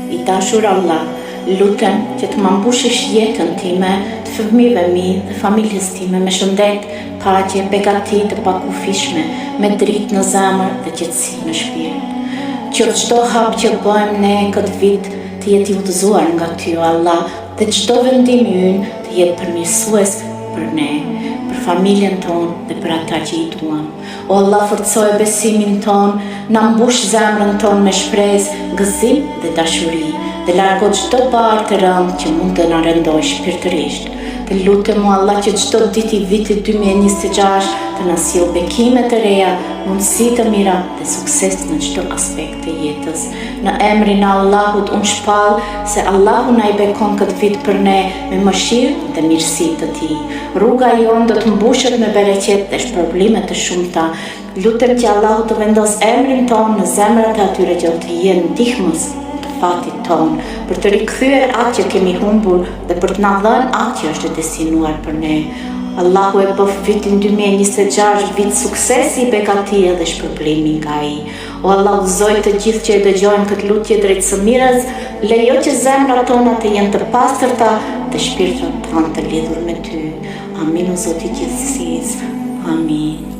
I dashur Allah, lutem që të më mbushësh jetën time, të fëmijëve mi dhe familjes time me shëndet, paqe, begati të pakufishme, me dritë në zemër dhe qetësi në shpirt. Që çdo hap që bëjmë ne këtë vit të jetë i udhëzuar nga ty, o Allah, dhe çdo vendim ynë të jetë përmirësues për ne, për familjen tonë dhe për ata që i duam. O Allah, forcoje besimin tonë, na mbush zemrën tonë me shpresë, gëzim dhe dashuri, dhe largo çdo barë të rëndë që mund të na rëndojë shpirtërisht. Të lutem o Allah që çdo ditë i vitit 2026 të na sjellë bekime të reja, mundësi të mira dhe sukses në çdo aspekt të jetës. Në emrin e Allahut unë shpall se Allahu na i bekon këtë vit për ne me mëshirë dhe mirësi të tij. Rruga jonë do të mbushet me bereqet dhe shpërblime të shumta. Lutem që Allahu të vendos emrin tonë në zemrat e atyre që të jenë ndihmës fatit tonë, për të rikthyer atë që kemi humbur dhe për të na dhënë atë që është destinuar për ne. Allahu e bëf vitin 2026 vit suksesi, begatie dhe shpërblimi nga ai. O Allah, udhëzoj të gjithë që e dëgjojnë këtë lutje drejt së mirës, lejo që zemrat tona të jenë të pastërta dhe shpirtrat tanë të lidhur me ty. Amin o Zoti i gjithësisë. Amin.